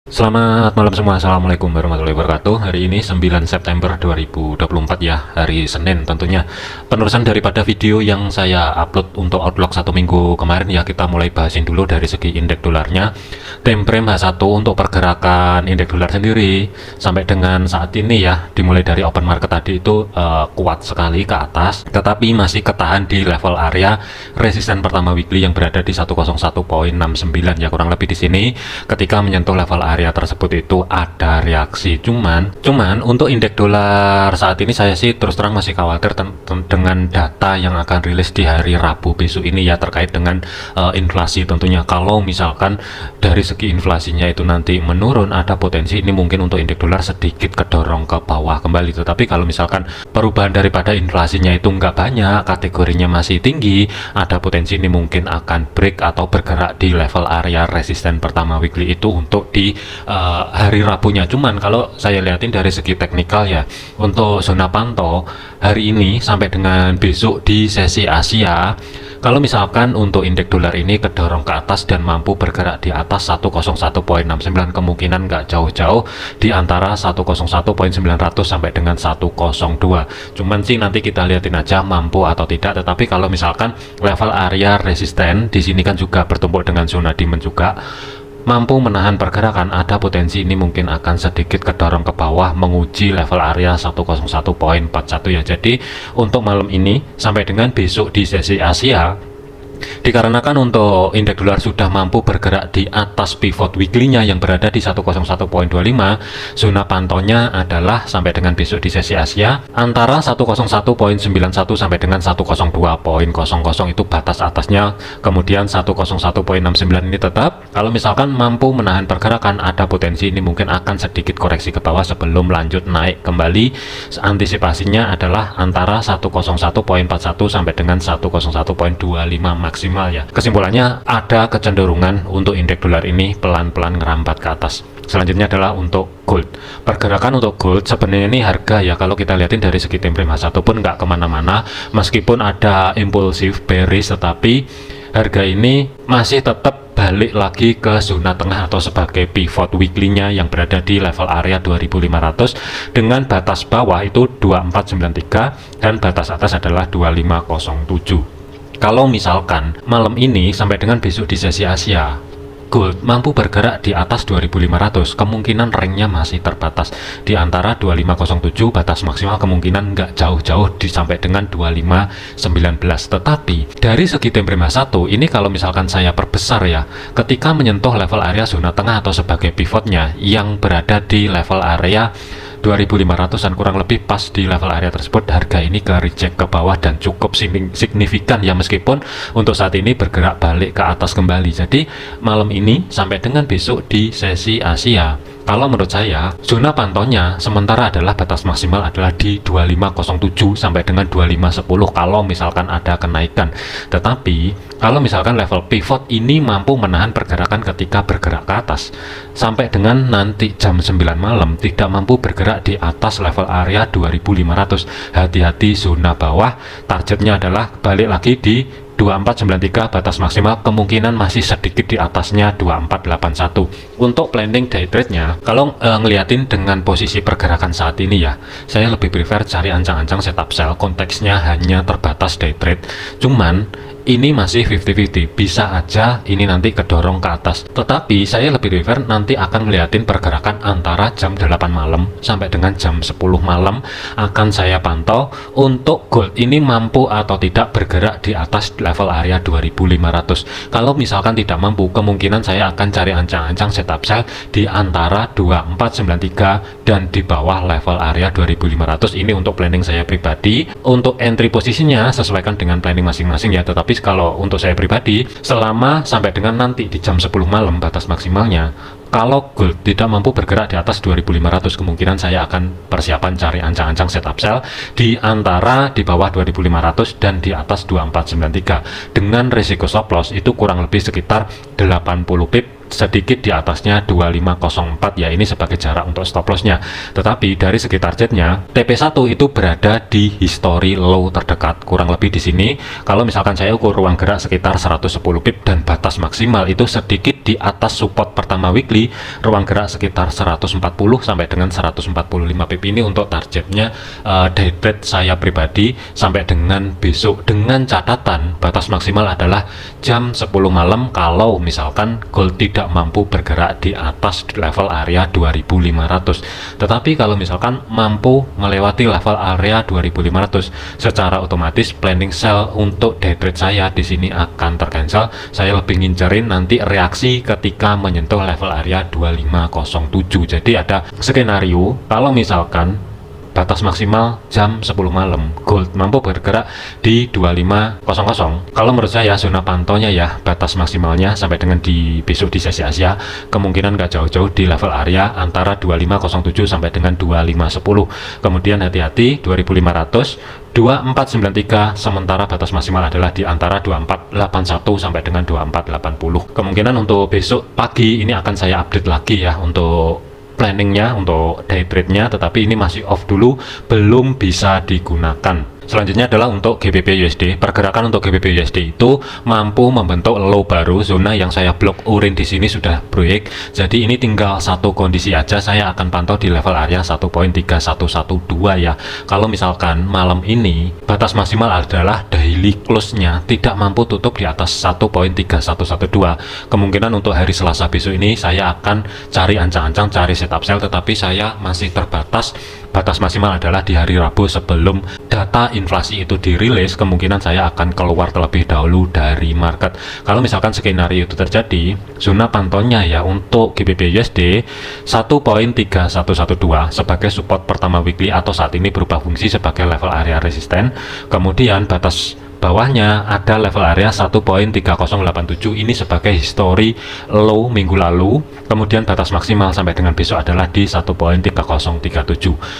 Selamat malam semua, Assalamualaikum warahmatullahi wabarakatuh. Hari ini 9 September 2024 ya, hari Senin tentunya. Penerusan daripada video yang saya upload untuk Outlook 1 minggu kemarin ya, kita mulai bahasin dulu dari segi indeks dolarnya. Time frame H1 untuk pergerakan indeks dolar sendiri sampai dengan saat ini ya, dimulai dari open market tadi itu kuat sekali ke atas, tetapi masih ketahan di level area resisten pertama weekly yang berada di 101.69 ya, kurang lebih di sini. Ketika menyentuh level area tersebut itu ada reaksi, cuman untuk indeks dolar saat ini saya sih terus terang masih khawatir dengan data yang akan rilis di hari Rabu besok ini ya, terkait dengan inflasi tentunya. Kalau misalkan dari segi inflasinya itu nanti menurun, ada potensi ini mungkin untuk indeks dolar sedikit kedorong ke bawah kembali. Tetapi kalau misalkan perubahan daripada inflasinya itu nggak banyak, kategorinya masih tinggi, ada potensi ini mungkin akan break atau bergerak di level area resisten pertama weekly itu untuk di hari Rabunya. Cuman kalau saya lihatin dari segi teknikal ya, untuk zona pantau hari ini sampai dengan besok di sesi Asia, kalau misalkan untuk indeks dolar ini kedorong ke atas dan mampu bergerak di atas 101.69, kemungkinan nggak jauh-jauh di antara 101.900 sampai dengan 102. Cuman sih nanti kita lihatin aja mampu atau tidak. Tetapi kalau misalkan level area resisten di sini kan juga bertumpuk dengan zona demand juga, mampu menahan pergerakan, ada potensi ini mungkin akan sedikit kedorong ke bawah menguji level area 101.41 ya. Jadi untuk malam ini sampai dengan besok di sesi Asia, dikarenakan untuk indeks dolar sudah mampu bergerak di atas pivot weekly-nya yang berada di 101.25, zona pantaunya adalah sampai dengan besok di sesi Asia antara 101.91 sampai dengan 102.00 itu batas atasnya. Kemudian 101.69 ini tetap, kalau misalkan mampu menahan pergerakan, ada potensi ini mungkin akan sedikit koreksi ke bawah sebelum lanjut naik kembali. Antisipasinya adalah antara 101.41 sampai dengan 101.25 maksimal ya. Kesimpulannya ada kecenderungan untuk indeks dolar ini pelan-pelan ngerambat ke atas. Selanjutnya adalah untuk gold. Pergerakan untuk gold sebenarnya ini harga ya, kalau kita lihatin dari segi time frame H1 pun nggak kemana-mana, meskipun ada impulsif bearish, tetapi harga ini masih tetap balik lagi ke zona tengah atau sebagai pivot weekly-nya yang berada di level area 2500 dengan batas bawah itu 2493 dan batas atas adalah 2507. Kalau misalkan malam ini sampai dengan besok di sesi Asia, gold mampu bergerak di atas 2500, kemungkinan range-nya masih terbatas di antara 2507, batas maksimal kemungkinan nggak jauh-jauh di sampai dengan 2519. Tetapi dari segi time frame H1 ini kalau misalkan saya perbesar ya, ketika menyentuh level area zona tengah atau sebagai pivotnya yang berada di level area 2500-an, kurang lebih pas di level area tersebut, harga ini ke reject ke bawah dan cukup signifikan ya, meskipun untuk saat ini bergerak balik ke atas kembali. Jadi malam ini sampai dengan besok di sesi Asia, kalau menurut saya zona pantaunya sementara adalah batas maksimal adalah di 2507 sampai dengan 2510 kalau misalkan ada kenaikan. Tetapi kalau misalkan level pivot ini mampu menahan pergerakan ketika bergerak ke atas sampai dengan nanti jam 9 malam tidak mampu bergerak di atas level area 2500, hati-hati zona bawah. Targetnya adalah balik lagi di 2493, batas maksimal kemungkinan masih sedikit di atasnya 2481. Untuk planning day trade-nya, kalau ngeliatin dengan posisi pergerakan saat ini ya, saya lebih prefer cari ancang-ancang setup sell, konteksnya hanya terbatas day trade. Cuman ini masih 50-50, bisa aja ini nanti kedorong ke atas. Tetapi saya lebih prefer nanti akan ngeliatin pergerakan antara jam 8 malam sampai dengan jam 10 malam, akan saya pantau untuk gold ini mampu atau tidak bergerak di atas level area 2500. Kalau misalkan tidak mampu, kemungkinan saya akan cari ancang-ancang setup sell di antara 2493 dan di bawah level area 2500. Ini untuk planning saya pribadi. Untuk entry posisinya sesuaikan dengan planning masing-masing ya, tetapi kalau untuk saya pribadi, selama sampai dengan nanti di jam 10 malam batas maksimalnya, kalau gold tidak mampu bergerak di atas 2500, kemungkinan saya akan persiapan cari ancang-ancang setup sell di antara di bawah 2500 dan di atas 2493 dengan risiko stop loss itu kurang lebih sekitar 80 pip, sedikit di atasnya 2504 ya, ini sebagai jarak untuk stop lossnya. Tetapi dari segi targetnya, TP1 itu berada di history low terdekat, kurang lebih di sini. Kalau misalkan saya ukur ruang gerak sekitar 110 pip dan batas maksimal itu sedikit di atas support pertama weekly, ruang gerak sekitar 140 sampai dengan 145 pip ini untuk targetnya day trade saya pribadi sampai dengan besok, dengan catatan batas maksimal adalah jam 10 malam kalau misalkan gold tidak mampu bergerak di atas level area 2500. Tetapi kalau misalkan mampu melewati level area 2500, secara otomatis planning sell untuk day trade saya di sini akan tercancel. Saya lebih ngincerin nanti reaksi ketika menyentuh level area 2507. Jadi ada skenario kalau misalkan batas maksimal jam 10 malam gold mampu bergerak di 2500. Kalau menurut saya zona pantaunya ya batas maksimalnya sampai dengan di besok di sesi Asia kemungkinan nggak jauh-jauh di level area antara 2507 sampai dengan 2510. Kemudian hati-hati 2500 2493, sementara batas maksimal adalah di antara 2481 sampai dengan 2480. Kemungkinan untuk besok pagi ini akan saya update lagi ya untuk planningnya, untuk day trade-nya, tetapi ini masih off dulu, belum bisa digunakan. Selanjutnya adalah untuk GBP USD. Pergerakan untuk GBP USD itu mampu membentuk low baru, zona yang saya blok orange di sini sudah break. Jadi ini tinggal satu kondisi aja, saya akan pantau di level area 1.3112 ya. Kalau misalkan malam ini batas maksimal adalah daily close-nya tidak mampu tutup di atas 1.3112, kemungkinan untuk hari Selasa besok ini saya akan cari ancang-ancang, cari setup sell, tetapi saya masih terbatas. Batas maksimal adalah di hari Rabu sebelum data inflasi itu dirilis, kemungkinan saya akan keluar terlebih dahulu dari market. Kalau misalkan skenario itu terjadi, zona pantaunya ya untuk GBP USD 1.3112 sebagai support pertama weekly atau saat ini berubah fungsi sebagai level area resisten. Kemudian batas bawahnya ada level area 1.3087, ini sebagai history low minggu lalu. Kemudian batas maksimal sampai dengan besok adalah di 1.3037.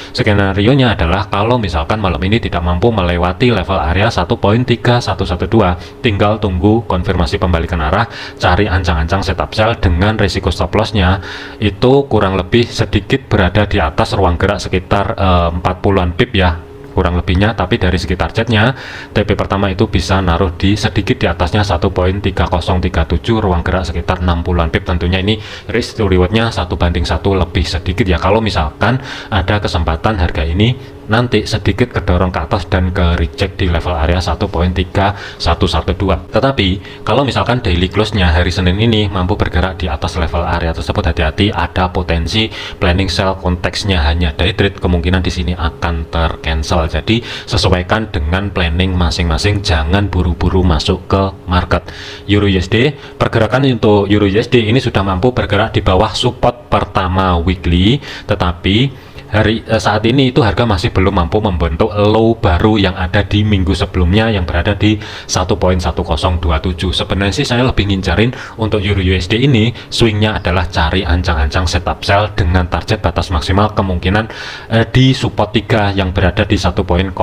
Skenario nya adalah kalau misalkan malam ini tidak mampu melewati level area 1.3112, tinggal tunggu konfirmasi pembalikan arah, cari ancang-ancang setup sell dengan risiko stop loss nya itu kurang lebih sedikit berada di atas ruang gerak sekitar 40-an pip ya, kurang lebihnya. Tapi dari segi targetnya TP pertama itu bisa naruh di sedikit di atasnya 1.3037, ruang gerak sekitar 60-an pip. Tentunya ini risk to rewardnya 1:1 lebih sedikit ya, kalau misalkan ada kesempatan harga ini nanti sedikit kedorong ke atas dan ke reject di level area 1.3112. Tetapi kalau misalkan daily close-nya hari Senin ini mampu bergerak di atas level area tersebut, hati-hati, ada potensi planning sell konteksnya hanya day trade, kemungkinan di sini akan tercancel. Jadi sesuaikan dengan planning masing-masing, jangan buru-buru masuk ke market. Euro USD, pergerakan untuk Euro USD ini sudah mampu bergerak di bawah support pertama weekly, tetapi saat ini itu harga masih belum mampu membentuk low baru yang ada di minggu sebelumnya yang berada di 1.1027. Sebenarnya sih saya lebih ngincarin untuk Euro USD ini swingnya adalah cari ancang-ancang setup sell dengan target batas maksimal kemungkinan di support 3 yang berada di 1.0918.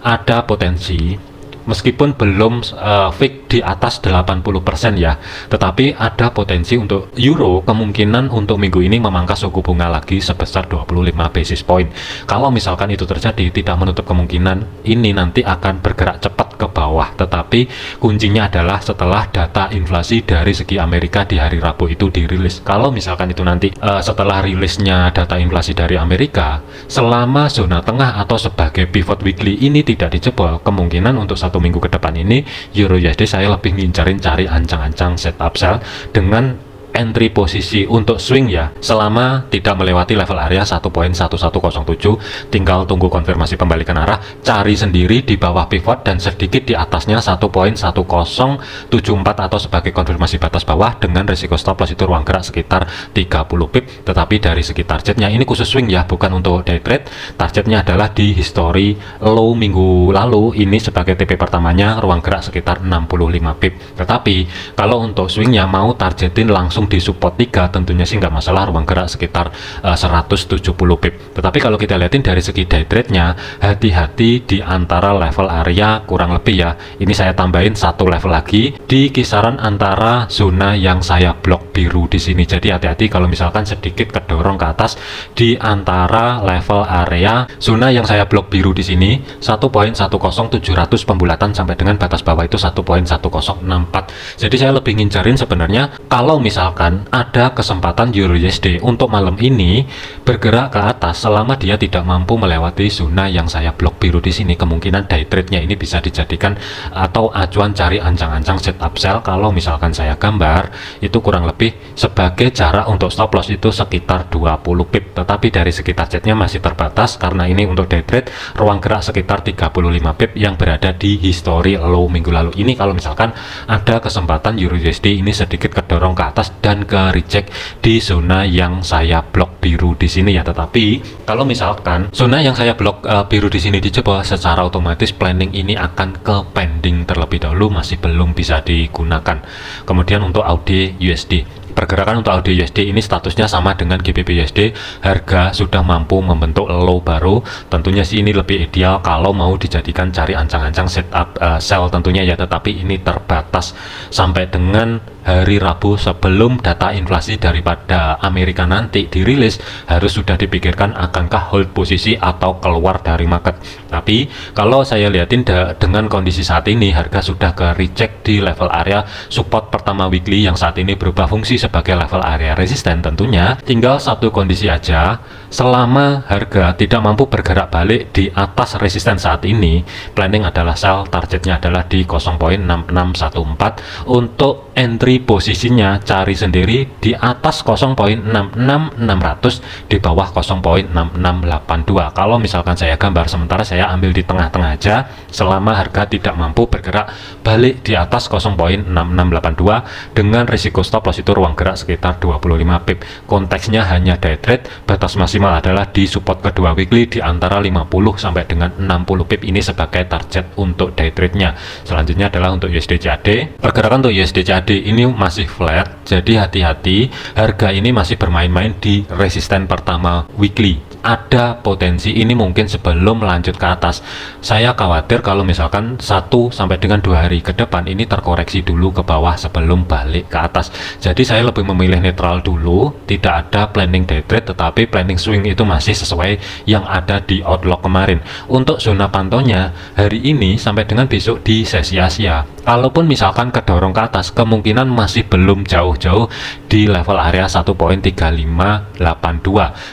Ada potensi meskipun belum fix di atas 80% ya, tetapi ada potensi untuk euro kemungkinan untuk minggu ini memangkas suku bunga lagi sebesar 25 basis point. Kalau misalkan itu terjadi, tidak menutup kemungkinan ini nanti akan bergerak cepat ke bawah, tetapi kuncinya adalah setelah data inflasi dari segi Amerika di hari Rabu itu dirilis. Kalau misalkan itu nanti setelah rilisnya data inflasi dari Amerika selama zona tengah atau sebagai pivot weekly ini tidak dijebol, kemungkinan untuk 1 minggu ke depan ini Euro USD saya lebih ngincarin cari ancang-ancang setup sell dengan entry posisi untuk swing ya, selama tidak melewati level area 1.1107, tinggal tunggu konfirmasi pembalikan arah, cari sendiri di bawah pivot dan sedikit di atasnya 1.1074 atau sebagai konfirmasi batas bawah dengan risiko stop loss itu ruang gerak sekitar 30 pip. Tetapi dari segi targetnya ini khusus swing ya, bukan untuk day trade. Targetnya adalah di history low minggu lalu, ini sebagai TP pertamanya ruang gerak sekitar 65 pip. Tetapi kalau untuk swingnya mau targetin langsung langsung di support 3, tentunya sih nggak masalah, ruang gerak sekitar 170 pip. Tetapi kalau kita lihatin dari segi day trade-nya, hati-hati di antara level area kurang lebih ya, ini saya tambahin satu level lagi di kisaran antara zona yang saya blok biru di sini. Jadi hati-hati kalau misalkan sedikit kedorong ke atas di antara level area zona yang saya blok biru di sini 1.10700 pembulatan sampai dengan batas bawah itu 1.1064. Jadi saya lebih ngincarin sebenarnya kalau misalkan ada kesempatan Euro USD untuk malam ini bergerak ke atas selama dia tidak mampu melewati zona yang saya blok biru di sini, kemungkinan day trade-nya ini bisa dijadikan atau acuan cari ancang-ancang setup sell. Kalau misalkan saya gambar itu kurang lebih sebagai jarak untuk stop loss itu sekitar 20 pip, tetapi dari segi targetnya masih terbatas karena ini untuk day trade ruang gerak sekitar 35 pip yang berada di history low minggu lalu. Ini kalau misalkan ada kesempatan Euro USD ini sedikit kedorong ke atas dan ke reject di zona yang saya blok biru di sini ya. Tetapi kalau misalkan zona yang saya blok biru di sini dijebol, secara otomatis planning ini akan ke pending terlebih dahulu, masih belum bisa digunakan. Kemudian untuk AUD USD, pergerakan untuk AUD USD ini statusnya sama dengan GBP USD, harga sudah mampu membentuk low baru. Tentunya sih ini lebih ideal kalau mau dijadikan cari ancang-ancang setup sell tentunya ya, tetapi ini terbatas sampai dengan hari Rabu sebelum data inflasi daripada Amerika nanti dirilis, harus sudah dipikirkan akankah hold posisi atau keluar dari market. Tapi kalau saya lihatin dengan kondisi saat ini, harga sudah ke reject di level area support pertama weekly yang saat ini berubah fungsi sebagai level area resisten. Tentunya tinggal satu kondisi aja, selama harga tidak mampu bergerak balik di atas resisten saat ini, planning adalah sell, targetnya adalah di 0.6614. Untuk entry posisinya cari sendiri di atas 0.66600, di bawah 0.6682. Kalau misalkan saya gambar, sementara saya ambil di tengah-tengah aja, selama harga tidak mampu bergerak balik di atas 0.6682 dengan risiko stop loss itu ruang gerak sekitar 25 pip. Konteksnya hanya day trade, batas maksimal adalah di support kedua weekly di antara 50 sampai dengan 60 pip, ini sebagai target untuk day trade-nya. Selanjutnya adalah untuk USD CAD. Pergerakan untuk USD CAD ini masih flat, jadi hati-hati, harga ini masih bermain-main di resisten pertama weekly. Ada potensi ini mungkin sebelum melanjut ke atas. Saya khawatir kalau misalkan 1 sampai dengan 2 hari ke depan ini terkoreksi dulu ke bawah sebelum balik ke atas. Jadi saya lebih memilih netral dulu, tidak ada planning day trade, tetapi planning swing itu masih sesuai yang ada di outlook kemarin. Untuk zona pantaunya hari ini sampai dengan besok di sesi Asia, kalaupun misalkan kedorong ke atas, kemungkinan masih belum jauh-jauh di level area 1.3582.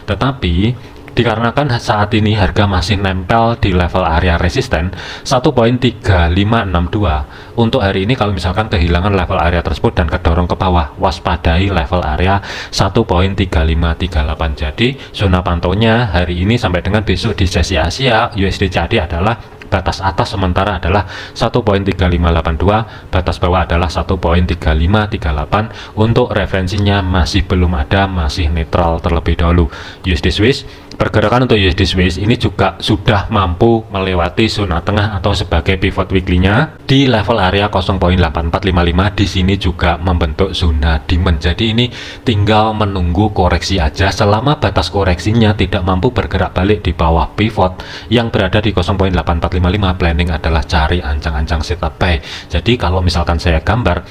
Tetapi dikarenakan saat ini harga masih nempel di level area resisten 1.3562, untuk hari ini kalau misalkan kehilangan level area tersebut dan kedorong ke bawah, waspadai level area 1.3538. Jadi zona pantaunya hari ini sampai dengan besok di sesi Asia USD CAD adalah batas atas sementara adalah 1.3582, batas bawah adalah 1.3538. Untuk referensinya masih belum ada, masih netral terlebih dahulu. USD Swiss, pergerakan untuk USD Swiss ini juga sudah mampu melewati zona tengah atau sebagai pivot weekly-nya di level area 0.8455. Di sini juga membentuk zona demand. Jadi ini tinggal menunggu koreksi aja. Selama batas koreksinya tidak mampu bergerak balik di bawah pivot yang berada di 0.8455, planning adalah cari ancang-ancang setup buy. Jadi kalau misalkan saya gambar,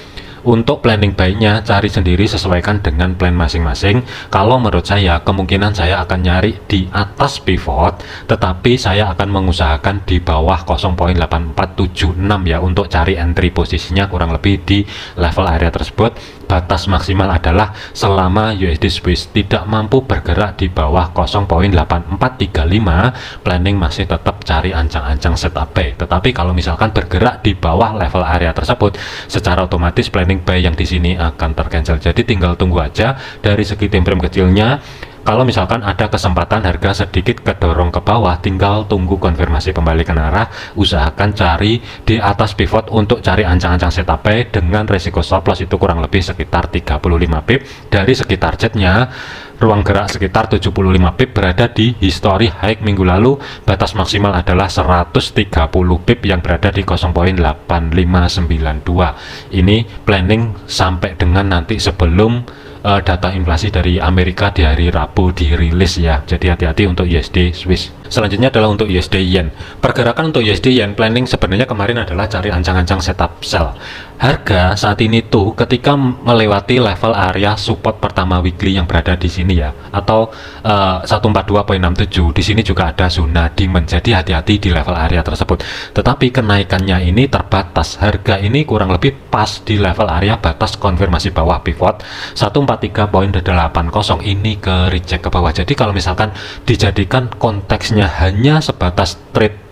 untuk planning buy-nya cari sendiri, sesuaikan dengan plan masing-masing. Kalau menurut saya, kemungkinan saya akan nyari di atas pivot, tetapi saya akan mengusahakan di bawah 0.8476 ya, untuk cari entry posisinya kurang lebih di level area tersebut. Batas maksimal adalah selama USD Swiss tidak mampu bergerak di bawah 0.8435, planning masih tetap cari ancang-ancang setup buy. Tetapi kalau misalkan bergerak di bawah level area tersebut, secara otomatis planning buy yang di sini akan tercancel. Jadi tinggal tunggu aja dari segi time frame kecilnya. Kalau misalkan ada kesempatan harga sedikit kedorong ke bawah, tinggal tunggu konfirmasi pembalikan arah, usahakan cari di atas pivot untuk cari ancang-ancang setup buy dengan resiko stop loss itu kurang lebih sekitar 35 pip. Dari segi targetnya, ruang gerak sekitar 75 pip berada di history high minggu lalu, batas maksimal adalah 130 pip yang berada di 0.8592. Ini planning sampai dengan nanti sebelum data inflasi dari Amerika di hari Rabu dirilis ya. Jadi hati-hati untuk USD Swiss. Selanjutnya adalah untuk USD Yen. Pergerakan untuk USD Yen planning sebenarnya kemarin adalah cari ancang-ancang setup sell. Harga saat ini tuh ketika melewati level area support pertama weekly yang berada di sini ya, atau 142.67, di sini juga ada zona demand. Jadi hati-hati di level area tersebut. Tetapi kenaikannya ini terbatas. Harga ini kurang lebih pas di level area batas konfirmasi bawah pivot 143.80, ini ke reject ke bawah. Jadi kalau misalkan dijadikan konteksnya hanya sebatas trade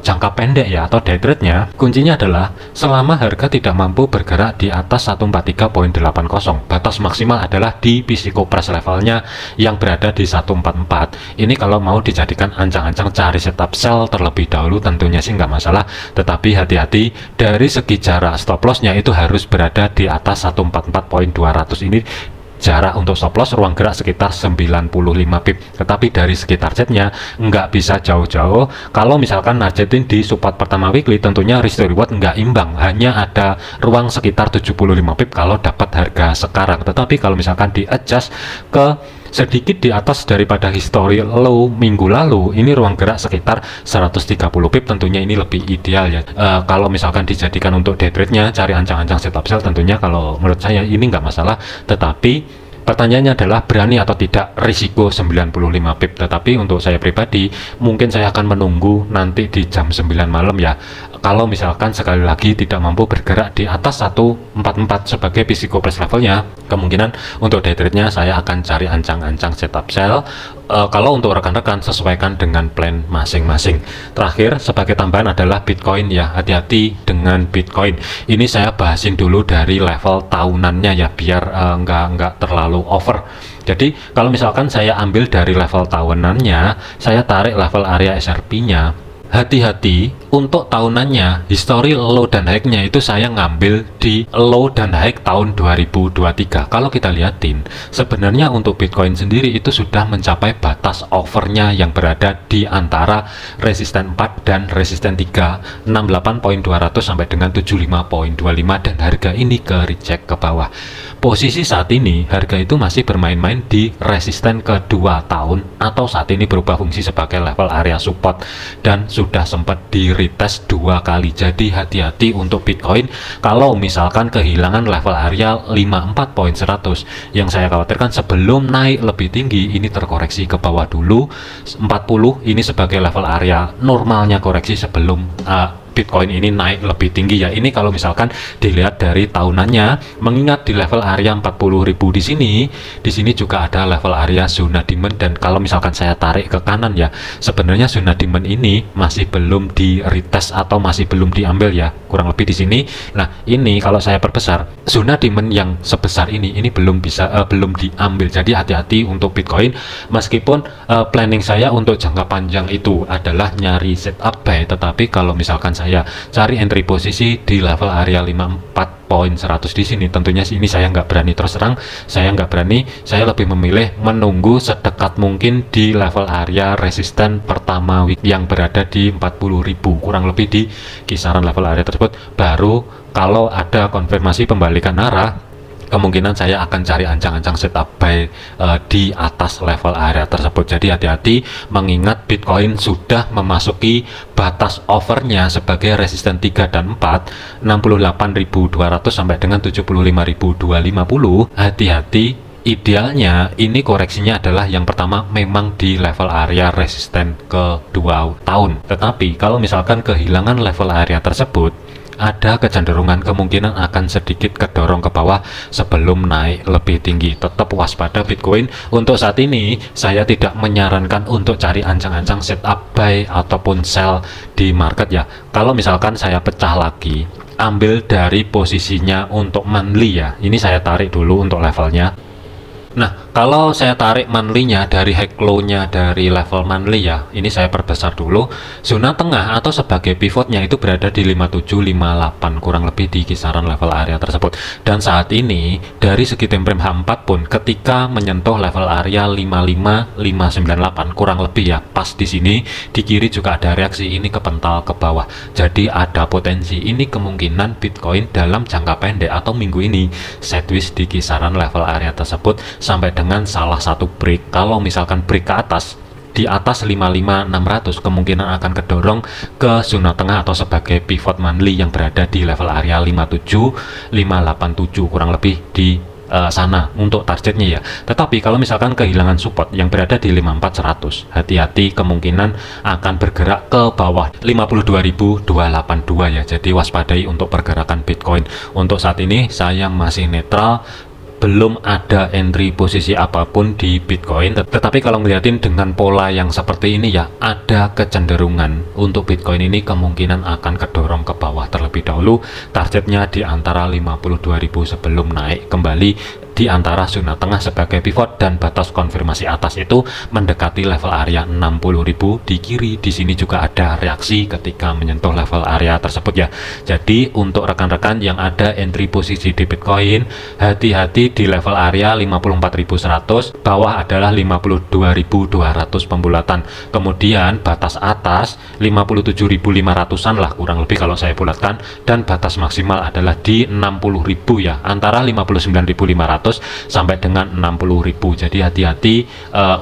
jangka pendek ya, atau day trade-nya, kuncinya adalah selama harga tidak mampu bergerak di atas 143.80, batas maksimal adalah di physical price levelnya yang berada di 144. Ini kalau mau dijadikan ancang-ancang cari setup sell terlebih dahulu tentunya sih nggak masalah, tetapi hati-hati dari segi jarak stop loss-nya itu harus berada di atas 144.200. Ini jarak untuk stop loss ruang gerak sekitar 95 pip, tetapi dari segi targetnya nggak bisa jauh-jauh. Kalau misalkan nargetin di support pertama weekly, tentunya risk to reward nggak imbang, hanya ada ruang sekitar 75 pip kalau dapat harga sekarang. Tetapi kalau misalkan di adjust ke sedikit di atas daripada history low minggu lalu, ini ruang gerak sekitar 130 pip, tentunya ini lebih ideal ya. Kalau misalkan dijadikan untuk day trade-nya cari ancang-ancang setup sell, tentunya kalau menurut saya ini nggak masalah, tetapi pertanyaannya adalah berani atau tidak risiko 95 pip. Tetapi untuk saya pribadi mungkin saya akan menunggu nanti di jam 9 malam ya. Kalau misalkan sekali lagi tidak mampu bergerak di atas 144 sebagai physical price levelnya, kemungkinan untuk day trade-nya saya akan cari ancang-ancang setup sell. Kalau untuk rekan-rekan sesuaikan dengan plan masing-masing. Terakhir sebagai tambahan adalah Bitcoin ya, hati-hati dengan Bitcoin. Ini saya bahasin dulu dari level tahunannya ya, biar nggak terlalu over. Jadi kalau misalkan saya ambil dari level tahunannya, saya tarik level area SRP-nya, hati-hati untuk tahunannya, history low dan high-nya itu saya ngambil di low dan high tahun 2023. Kalau kita lihatin, sebenarnya untuk Bitcoin sendiri itu sudah mencapai batas overnya yang berada di antara resisten 4 dan resisten 3, 68.200 sampai dengan 75.25, dan harga ini ke reject ke bawah. Posisi saat ini harga itu masih bermain-main di resisten kedua tahun, atau saat ini berubah fungsi sebagai level area support dan sudah sempat di retest 2 kali. Jadi hati-hati untuk Bitcoin kalau misalkan kehilangan level area 54.100. Yang saya khawatirkan sebelum naik lebih tinggi ini terkoreksi ke bawah dulu 40, ini sebagai level area normalnya koreksi sebelum Bitcoin ini naik lebih tinggi ya. Ini kalau misalkan dilihat dari tahunannya, mengingat di level area 40.000 di sini juga ada level area zona demand, dan kalau misalkan saya tarik ke kanan ya, sebenarnya zona demand ini masih belum di retest atau masih belum diambil ya, kurang lebih di sini. Nah, ini kalau saya perbesar, zona demand yang sebesar ini belum diambil. Jadi hati-hati untuk Bitcoin, meskipun planning saya untuk jangka panjang itu adalah nyari setup buy, tetapi kalau misalkan saya cari entry posisi di level area 54.100 di sini, tentunya ini saya nggak berani, terus terang saya nggak berani. Saya lebih memilih menunggu sedekat mungkin di level area resisten pertama yang berada di 40.000, kurang lebih di kisaran level area tersebut. Baru kalau ada konfirmasi pembalikan arah, kemungkinan saya akan cari ancang-ancang setup buy di atas level area tersebut. Jadi hati-hati, mengingat Bitcoin sudah memasuki batas overnya sebagai resisten 3 dan 4, 68.200 sampai dengan 75.250. Hati-hati, idealnya ini koreksinya adalah yang pertama memang di level area resisten ke 2 tahun. Tetapi kalau misalkan kehilangan level area tersebut, ada kecenderungan kemungkinan akan sedikit kedorong ke bawah sebelum naik lebih tinggi. Tetap waspada Bitcoin. Untuk saat ini saya tidak menyarankan untuk cari ancang-ancang setup buy ataupun sell di market ya. Kalau misalkan saya pecah lagi, ambil dari posisinya untuk monthly ya, ini saya tarik dulu untuk levelnya. Nah, Kalau saya tarik monthly-nya dari high low-nya dari level monthly ya, ini saya perbesar dulu. Zona tengah atau sebagai pivotnya itu berada di 5758, kurang lebih di kisaran level area tersebut. Dan saat ini dari segi time frame H4 pun ketika menyentuh level area 55598 kurang lebih ya, pas di sini di kiri juga ada reaksi ini kepental ke bawah. Jadi ada potensi ini kemungkinan Bitcoin dalam jangka pendek atau minggu ini sideways di kisaran level area tersebut sampai dengan salah satu break. Kalau misalkan break ke atas di atas 55600 kemungkinan akan kedorong ke zona tengah atau sebagai pivot monthly yang berada di level area 57587 kurang lebih di sana untuk targetnya ya. Tetapi kalau misalkan kehilangan support yang berada di 54100, hati-hati kemungkinan akan bergerak ke bawah 52.282 ya. Jadi waspadai untuk pergerakan Bitcoin. Untuk saat ini saya masih netral, belum ada entry posisi apapun di Bitcoin. Tetapi kalau ngeliatin dengan pola yang seperti ini ya, ada kecenderungan untuk Bitcoin ini kemungkinan akan kedorong ke bawah terlebih dahulu. Targetnya di antara 52.000 sebelum naik kembali di antara zona tengah sebagai pivot dan batas konfirmasi atas itu mendekati level area 60.000 di kiri. Di sini juga ada reaksi ketika menyentuh level area tersebut ya. Jadi untuk rekan-rekan yang ada entry posisi di Bitcoin, hati-hati di level area 54.100, bawah adalah 52.200 pembulatan. Kemudian batas atas 57.500-an lah kurang lebih kalau saya bulatkan, dan batas maksimal adalah di 60.000 ya, antara 59.500 sampai dengan 60.000. Jadi hati-hati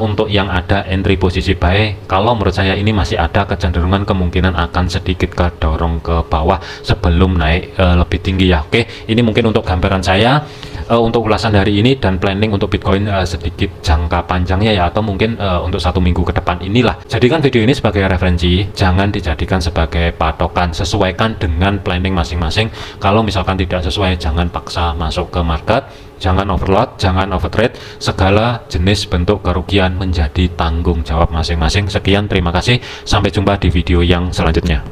untuk yang ada entry posisi buy. Kalau menurut saya ini masih ada kecenderungan kemungkinan akan sedikit kedorong ke bawah sebelum naik lebih tinggi ya. Oke, ini mungkin untuk gambaran saya untuk ulasan hari ini dan planning untuk Bitcoin sedikit jangka panjangnya ya, atau mungkin untuk 1 minggu ke depan inilah. Jadikan video ini sebagai referensi, jangan dijadikan sebagai patokan. Sesuaikan dengan planning masing-masing. Kalau misalkan tidak sesuai, jangan paksa masuk ke market. Jangan overload, jangan overtrade. Segala jenis bentuk kerugian menjadi tanggung jawab masing-masing. Sekian, terima kasih. Sampai jumpa di video yang selanjutnya.